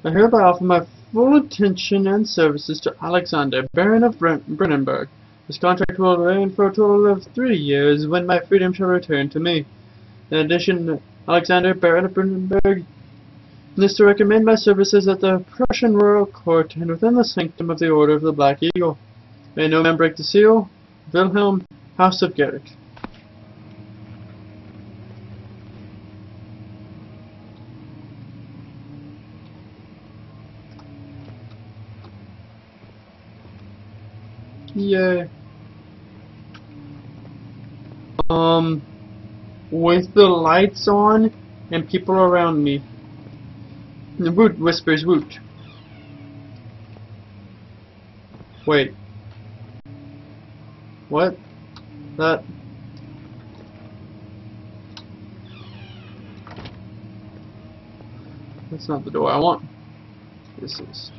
I hereby offer my full attention and services to Alexander, Baron of Brennenburg. This contract will remain for a total of 3 years, when my freedom shall return to me. In addition, Alexander, Baron of Brennenburg, is to recommend my services at the Prussian royal court and within the sanctum of the Order of the Black Eagle. May no man break the seal. Wilhelm, House of Garrett. Yay. With the lights on and people around me. Woot whispers woot. Wait. What? That's not the door I want. This is.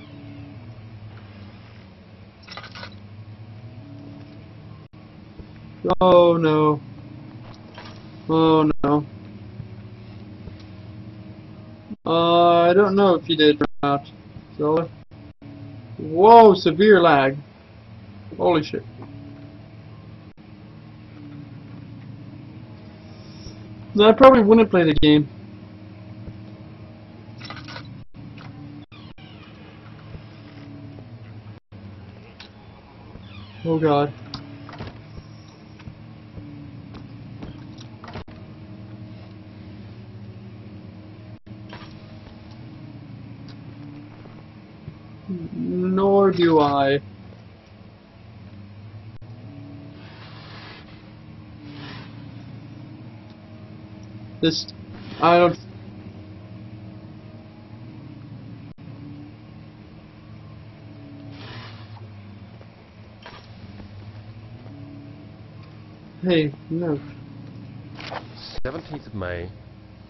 Oh no. Oh no. I don't know if you did or not. So, whoa, severe lag. Holy shit. No, I probably wouldn't play the game. Oh god. Nor do I. This, I don't. Hey, no. 17th of May,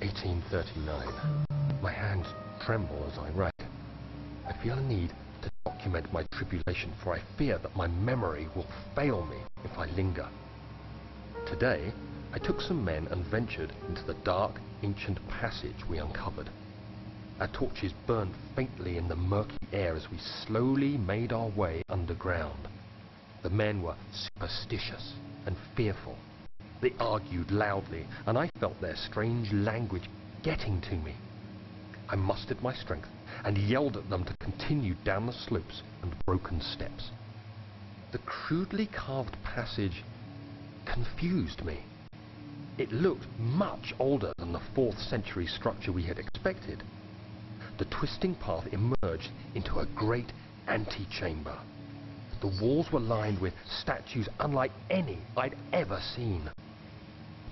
1839. My hands tremble as I write. I feel a need to document my tribulation, for I fear that my memory will fail me if I linger. Today, I took some men and ventured into the dark, ancient passage we uncovered. Our torches burned faintly in the murky air as we slowly made our way underground. The men were superstitious and fearful. They argued loudly, and I felt their strange language getting to me. I mustered my strength and yelled at them to continue down the slopes and broken steps. The crudely carved passage confused me. It looked much older than the 4th century structure we had expected. The twisting path emerged into a great antechamber. The walls were lined with statues unlike any I'd ever seen.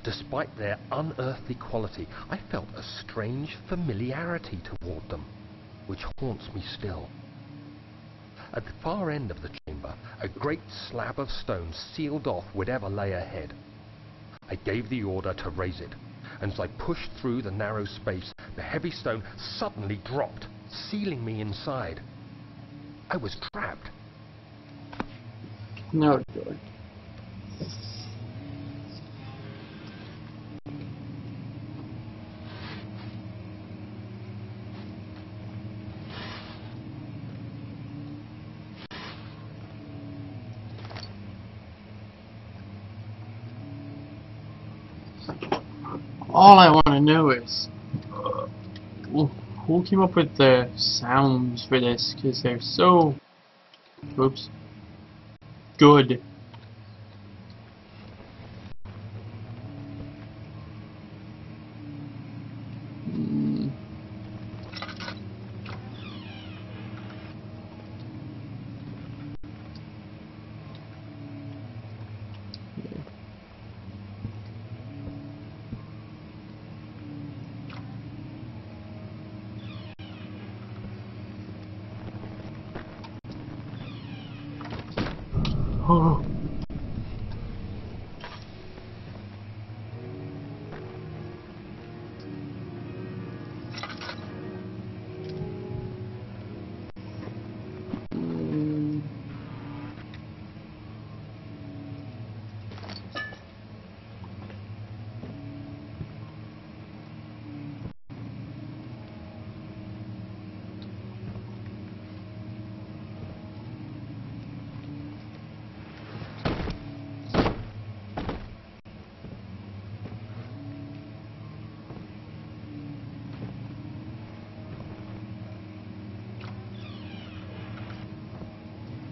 Despite their unearthly quality, I felt a strange familiarity toward them, which haunts me still. At the far end of the chamber, a great slab of stone sealed off whatever lay ahead. I gave the order to raise it, and as I pushed through the narrow space, the heavy stone suddenly dropped, sealing me inside. I was trapped. No, good. All I want to know is who came up with the sounds for this, because they're so, oops, good. Oh.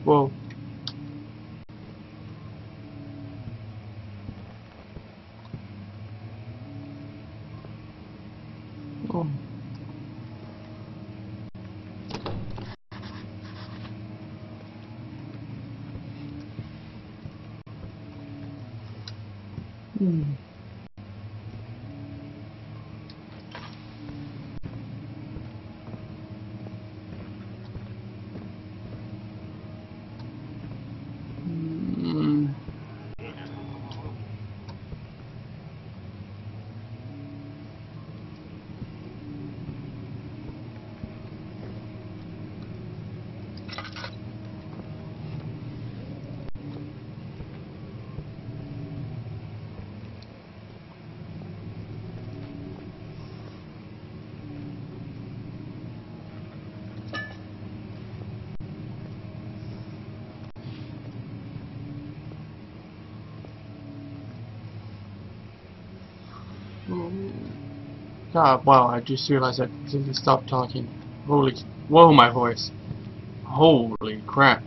Whoa. Oh. Hmm. Hmm. God, wow, I just realized I completely stopped talking. Holy, whoa, my voice. Holy crap.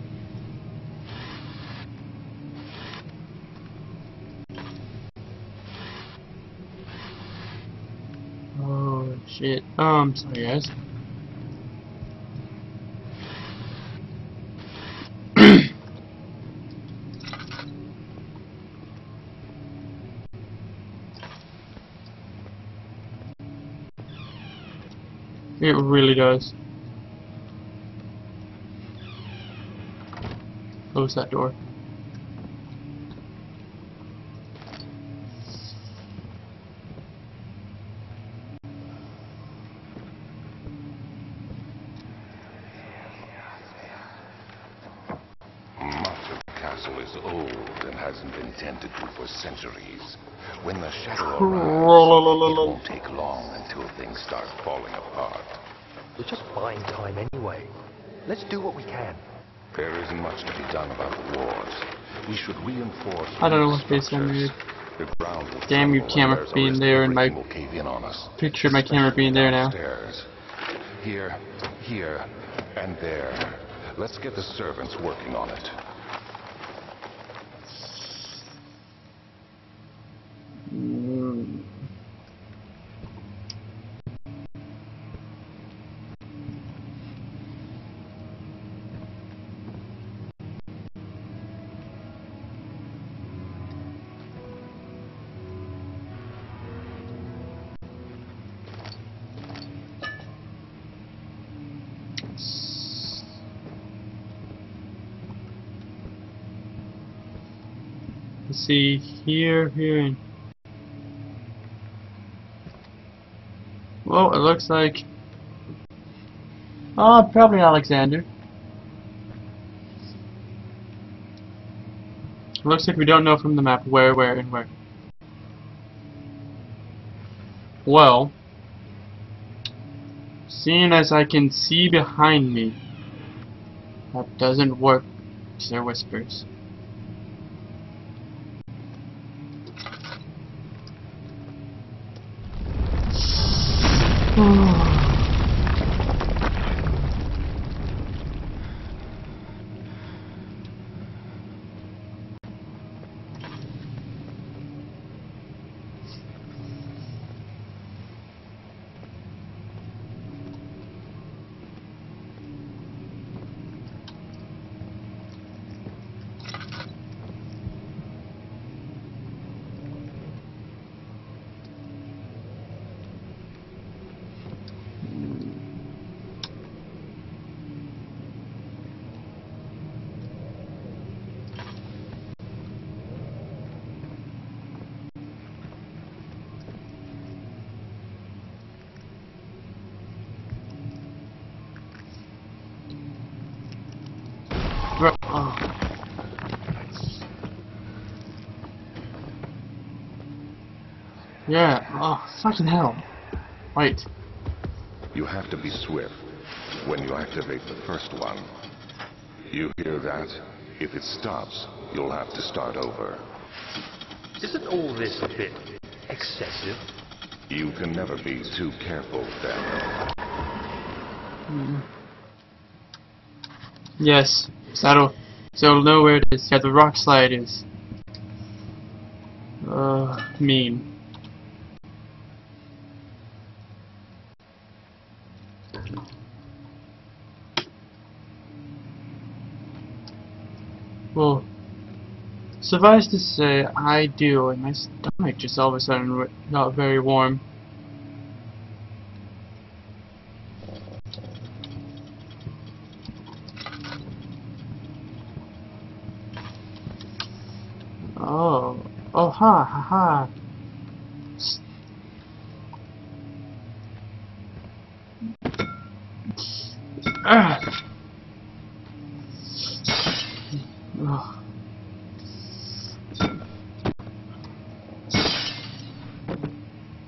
Oh, shit. Sorry guys. It really does. Close that door. Much of the castle is old and hasn't been tended to for centuries. When the shadow arrives, it won't take long until things start falling apart. We're just buying time anyway. Let's do what we can. There isn't much to be done about the wars. We should reinforce I don't know the what face I made. structures. The ground will Damn you, tremble camera and being there and my everything will cave in on us. picture of my camera being there now. Downstairs. Here, here, and there. Let's get the servants working on it. Let's see, here, and... Well, it looks like... Oh, probably Alexander. It looks like we don't know from the map where, and where. Well, seeing as I can see behind me, that doesn't work, because they're whispers. Yeah, oh, fucking hell. Wait. You have to be swift when you activate the first one. You hear that? If it stops, you'll have to start over. Isn't all this a bit excessive? You can never be too careful, then. Yes, that'll So you'll know where it is. Yeah, the rock slide is. Mean. Well, suffice to say, I do, and my stomach just all of a sudden got very warm. Oh, ha, ha, ha. Ah. Oh.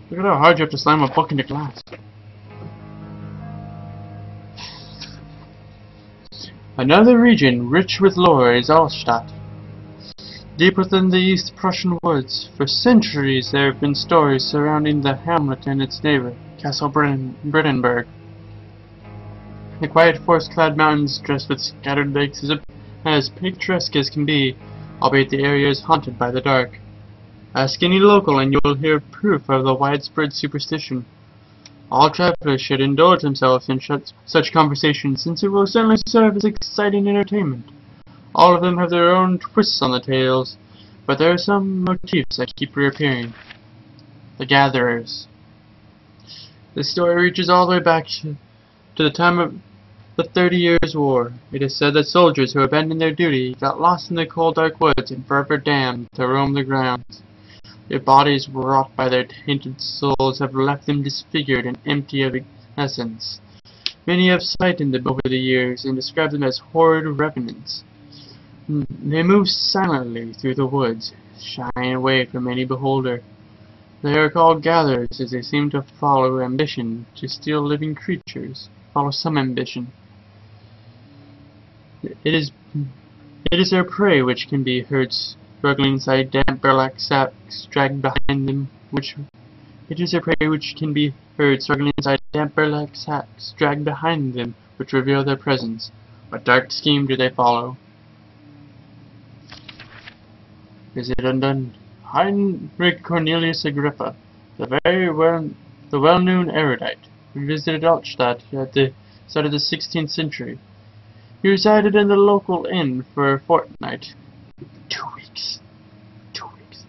Look at how hard you have to slam a book into glass. Another region rich with lore is Altstadt. Deep within the East Prussian woods, for centuries there have been stories surrounding the hamlet and its neighbor, Castle Brennenburg. The quiet forest-clad mountains dressed with scattered lakes is as picturesque as can be, albeit the area is haunted by the dark. Ask any local and you will hear proof of the widespread superstition. All travelers should indulge themselves in such conversations, since it will certainly serve as exciting entertainment. All of them have their own twists on the tales, but there are some motifs that keep reappearing. The Gatherers. The story reaches all the way back to the time of the 30 Years' War. It is said that soldiers who abandoned their duty got lost in the cold dark woods and forever damned to roam the grounds. Their bodies, wrought by their tainted souls, have left them disfigured and empty of essence. Many have sighted them over the years and described them as horrid revenants. They move silently through the woods, shying away from any beholder. They are called gatherers, as they seem to follow ambition to steal living creatures, follow some ambition. It is their prey which can be heard struggling inside damp burlap sacks dragged behind them, which reveal their presence. What dark scheme do they follow? Is it undone? Heinrich Cornelius Agrippa, the well-known erudite, who visited Altstadt at the start of the 16th century. He resided in the local inn for a fortnight. 2 weeks. 2 weeks.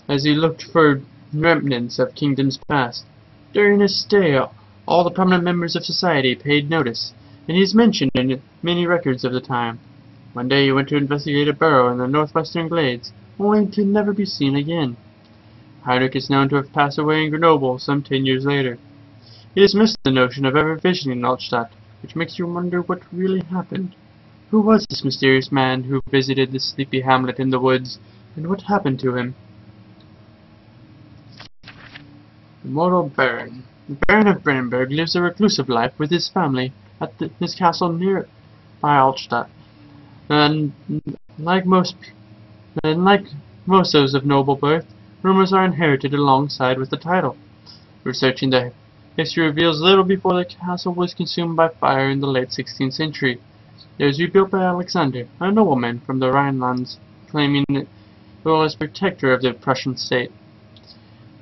As he looked for remnants of kingdoms past. During his stay, all the prominent members of society paid notice, and he is mentioned in many records of the time. One day he went to investigate a burrow in the northwestern glades, only to never be seen again. Heinrich is known to have passed away in Grenoble some 10 years later. He dismissed the notion of ever visiting Altstadt, which makes you wonder what really happened. Who was this mysterious man who visited the sleepy hamlet in the woods, and what happened to him? The mortal Baron. The Baron of Brennenburg lives a reclusive life with his family at his castle near by Altstadt. And like most those of noble birth, rumors are inherited alongside with the title. Researching the history reveals little before the castle was consumed by fire in the late 16th century. It was rebuilt by Alexander, a nobleman from the Rhinelands, claiming the role as protector of the Prussian state.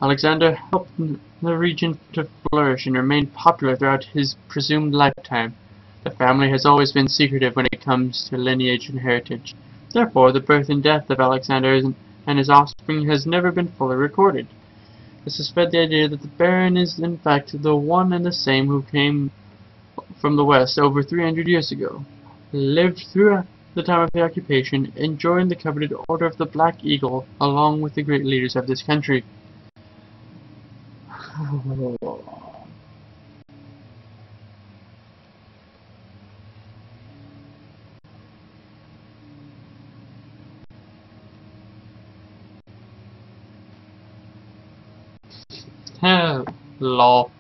Alexander helped the region to flourish and remain popular throughout his presumed lifetime. The family has always been secretive when it comes to lineage and heritage. Therefore, the birth and death of Alexander and his offspring has never been fully recorded. This has spread the idea that the Baron is in fact the one and the same who came from the west over 300 years ago, lived through the time of the occupation, and joined the coveted Order of the Black Eagle along with the great leaders of this country. Lol.